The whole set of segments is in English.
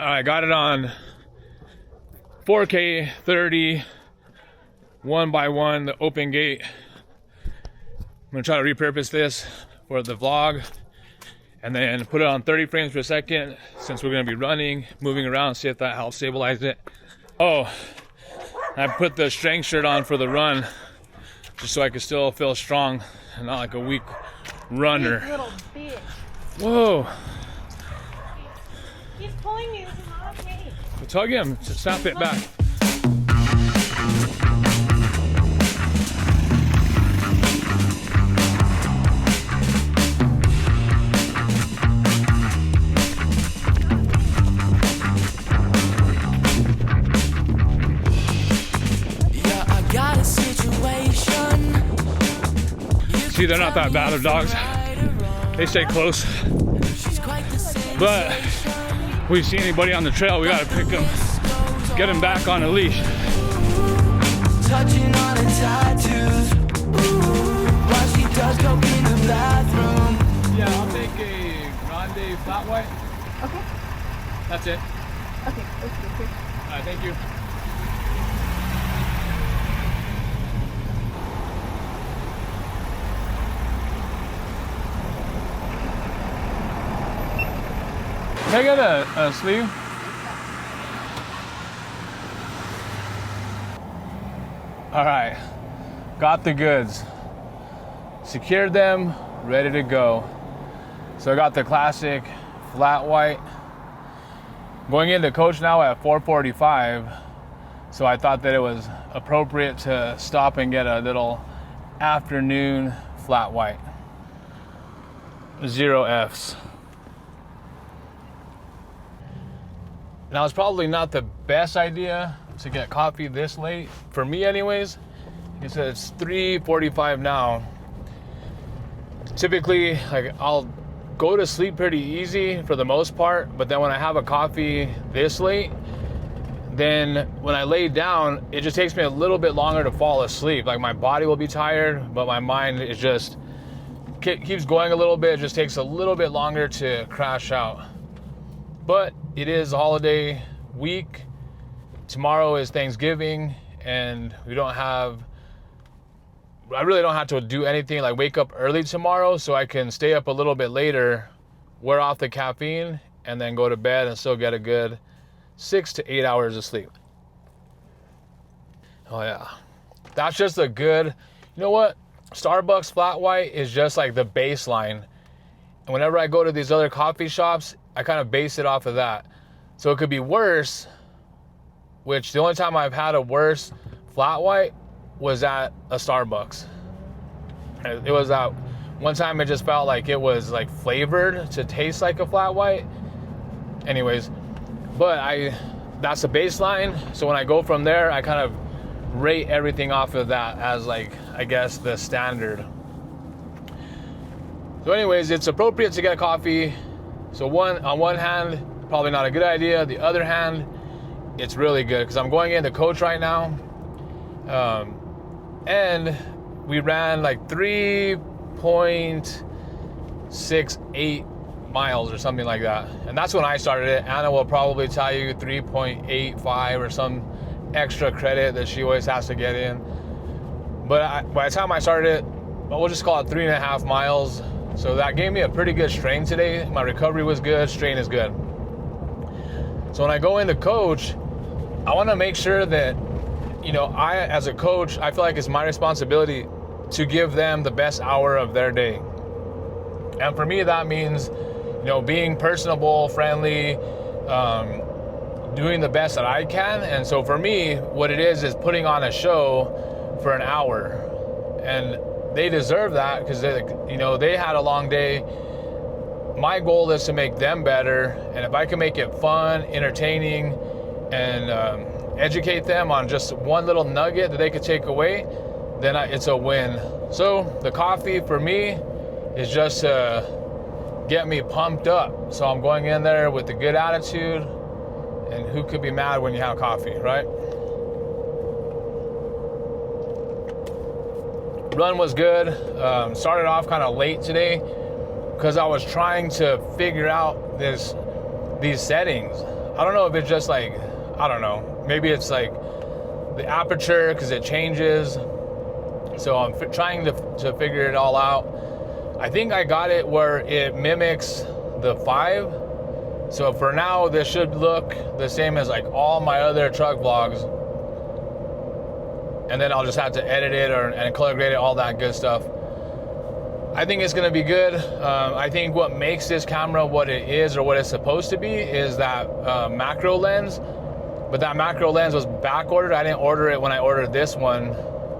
I got it on 4K 30, 1x1, the open gate. I'm gonna try to repurpose this for the vlog and then put it on 30 frames per second since we're gonna be running, moving around, see if that helps stabilize it. Oh, I put the strength shirt on for the run just so I could still feel strong and not like a weak runner. Big little bitch. Whoa. He's pulling me. This is not okay. Tug him to snap it back. See, they're not that bad of dogs. They stay close. But if we see anybody on the trail, we gotta pick them, get them back on a leash. Touching on her tattoos. While she does go in the bathroom. Yeah, I'll take a grande flat white. Okay. That's it. Okay, let's go quick. Alright, thank you. Can I get a sleeve? All right, got the goods. Secured them, ready to go. So I got the classic flat white. Going into coach now at 4:45, so I thought that it was appropriate to stop and get a little afternoon flat white. 0 Fs. Now, it's probably not the best idea to get coffee this late, for me anyways. It's 3:45 now. Typically, like, I'll go to sleep pretty easy for the most part, but then when I have a coffee this late, then when I lay down, it just takes me a little bit longer to fall asleep. Like, my body will be tired, but my mind is just keeps going a little bit. It just takes a little bit longer to crash out. But it is a holiday week. Tomorrow is Thanksgiving, and I really don't have to do anything, like wake up early tomorrow, so I can stay up a little bit later, wear off the caffeine, and then go to bed and still get a good 6 to 8 hours of sleep. Oh yeah, that's just a good, you know what? Starbucks flat white is just like the baseline. And whenever I go to these other coffee shops, I kind of base it off of that. So it could be worse, which the only time I've had a worse flat white was at a Starbucks. It was that one time it just felt like it was like flavored to taste like a flat white. Anyways, but that's the baseline. So when I go from there, I kind of rate everything off of that as, like, I guess the standard. So anyways, it's appropriate to get coffee. So on one hand, probably not a good idea. The other hand, it's really good because I'm going into coach right now. And we ran like 3.68 miles or something like that. And that's when I started it. Anna will probably tell you 3.85 or some extra credit that she always has to get in. But by the time I started it, we'll just call it 3.5 miles. So that gave me a pretty good strain today. My recovery was good, strain is good. So when I go into coach, I want to make sure that, you know, as a coach, I feel like it's my responsibility to give them the best hour of their day. And for me, that means, you know, being personable, friendly, doing the best that I can. And so for me, what it is putting on a show for an hour. And they deserve that because they had a long day. My goal is to make them better, and if I can make it fun, entertaining, and educate them on just one little nugget that they could take away, then it's a win. So the coffee for me is just to get me pumped up. So I'm going in there with a good attitude, and who could be mad when you have coffee, right? Run was good. Started off kind of late today because I was trying to figure out these settings. I don't know if it's just like, I don't know, maybe it's like the aperture because it changes. So I'm trying to figure it all out. I think I got it where it mimics the 5. So for now, this should look the same as like all my other truck vlogs. And then I'll just have to edit it and color grade it, all that good stuff. I think it's gonna be good. I think what makes this camera what it is or what it's supposed to be is that macro lens. But that macro lens was back ordered. I didn't order it when I ordered this one,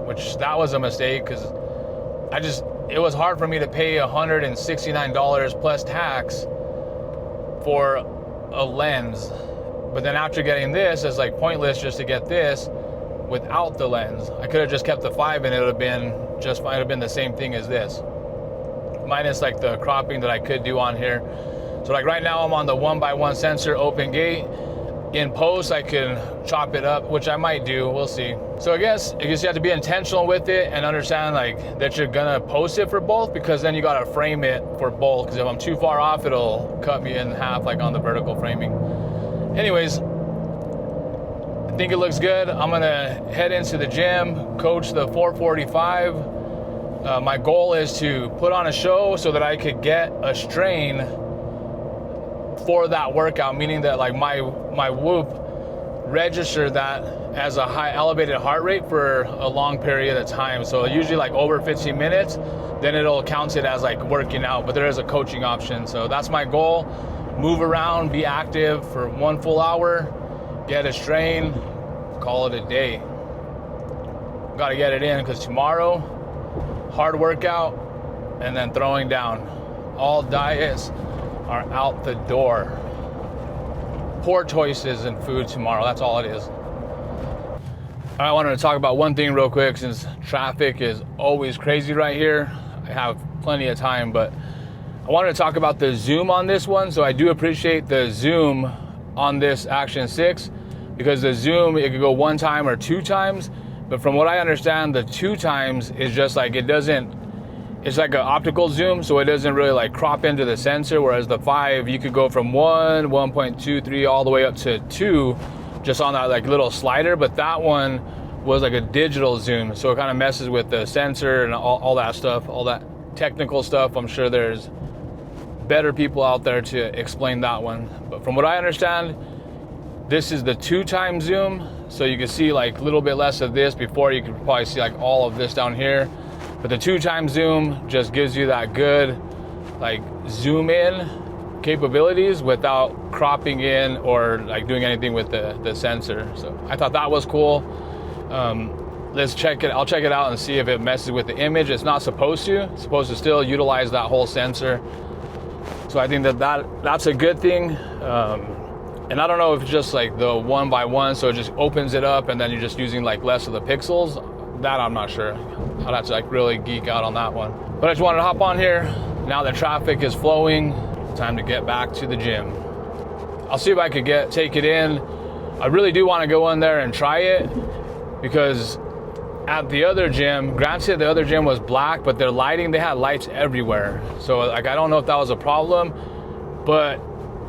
which that was a mistake because it was hard for me to pay $169 plus tax for a lens. But then after getting this, it's like pointless just to get this without the lens. I could have just kept the 5 and it would have been just fine. It would have been the same thing as this, minus like the cropping that I could do on here. So like right now I'm on the 1x1 sensor open gate. In post I can chop it up, which I might do, we'll see. So I guess you have to be intentional with it and understand like that you're gonna post it for both, because then you gotta frame it for both, because if I'm too far off it'll cut me in half like on the vertical framing. Anyways, I think it looks good. I'm gonna head into the gym, coach the 445. My goal is to put on a show so that I could get a strain for that workout, meaning that like my Whoop register that as a high elevated heart rate for a long period of time. So usually like over 15 minutes, then it'll count it as like working out, but there is a coaching option. So that's my goal. Move around, be active for 1 full hour, get a strain, call it a day. Got to get it in because tomorrow, hard workout and then throwing down. All diets are out the door. Poor choices in food tomorrow, that's all it is. I wanted to talk about one thing real quick since traffic is always crazy right here. I have plenty of time, but I wanted to talk about the zoom on this one. So I do appreciate the zoom on this Action 6 because the zoom, it could go 1 time or 2 times. But from what I understand, the 2 times is just like, it's like an optical zoom, so it doesn't really like crop into the sensor, whereas the 5, you could go from 1, 1.23 all the way up to 2 just on that like little slider, but that one was like a digital zoom, so it kind of messes with the sensor and all that stuff, all that technical stuff. I'm sure there's better people out there to explain that one, but from what I understand, this is the 2 time zoom, so you can see like a little bit less of this. Before you could probably see like all of this down here, but the 2 time zoom just gives you that good like zoom in capabilities without cropping in or like doing anything with the sensor. So I thought that was cool. Let's check it. I'll check it out and see if it messes with the image. It's not supposed to. It's supposed to still utilize that whole sensor. So I think that's a good thing. And I don't know if it's just like the 1x1, so it just opens it up and then you're just using like less of the pixels. That I'm not sure. I'd have to like really geek out on that one. But I just wanted to hop on here. Now that traffic is flowing, time to get back to the gym. I'll see if I could take it in. I really do want to go in there and try it because at the other gym, granted the other gym was black, but their lighting, they had lights everywhere. So like I don't know if that was a problem, but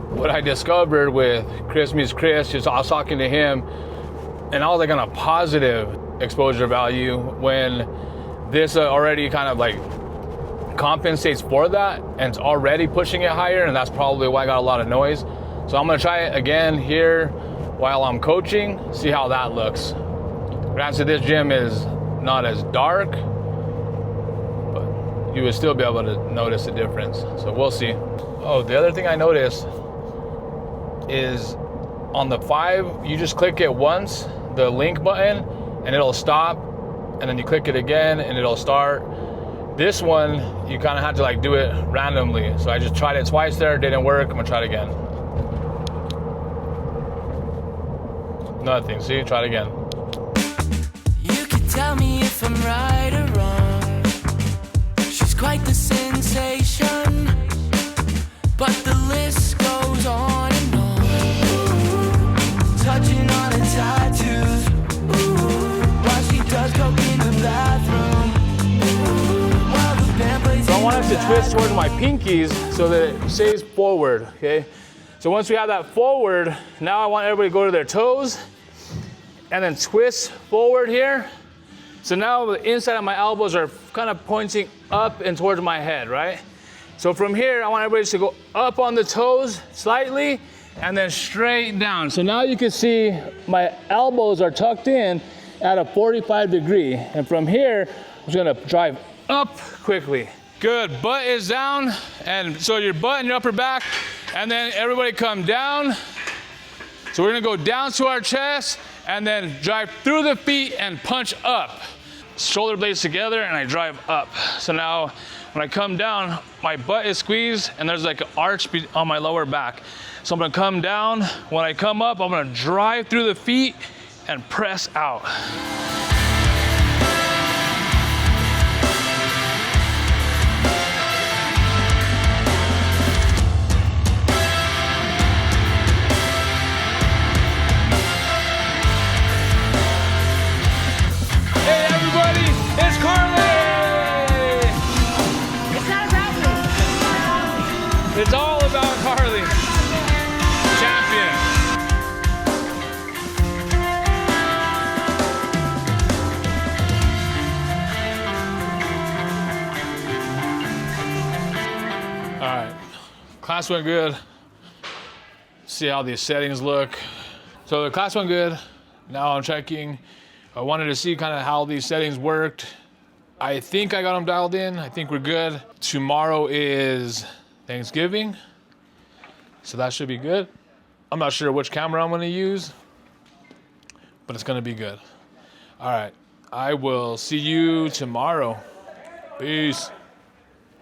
what I discovered with Chris, I was talking to him and I was like on a positive exposure value when this already kind of like compensates for that and it's already pushing it higher, and that's probably why I got a lot of noise. So I'm gonna try it again here while I'm coaching, see how that looks. Granted, this gym is not as dark, but you would still be able to notice the difference. So we'll see. Oh, the other thing I noticed is on the 5, you just click it once, the link button, and it'll stop, and then you click it again and it'll start. This one, you kind of have to like do it randomly. So I just tried it twice there, didn't work. I'm gonna try it again. Nothing, see, try it again. You can tell me if I'm right or wrong. She's quite the sensation, but the list goes on and on. Touching on her tattoos, while she does coke in the bathroom. So I want it to twist towards my pinkies so that it stays forward, okay? So once we have that forward, now I want everybody to go to their toes and then twist forward here. So now the inside of my elbows are kind of pointing up and towards my head, right? So from here, I want everybody to go up on the toes slightly and then straight down. So now you can see my elbows are tucked in at a 45 degree. And from here, I'm just gonna drive up quickly. Good, butt is down. And so your butt and your upper back, and then everybody come down. So we're gonna go down to our chest and then drive through the feet and punch up. Shoulder blades together and I drive up. So now when I come down, my butt is squeezed and there's like an arch on my lower back. So I'm gonna come down. When I come up, I'm gonna drive through the feet and press out. Hey everybody, it's Carly! It's not about me. It's all about Carly. Champion. All right, class went good. See how these settings look. So the class went good. Now I'm checking. I wanted to see kind of how these settings worked. I think I got them dialed in. I think we're good. Tomorrow is Thanksgiving, so that should be good. I'm not sure which camera I'm gonna use, but it's gonna be good. All right, I will see you tomorrow. Peace.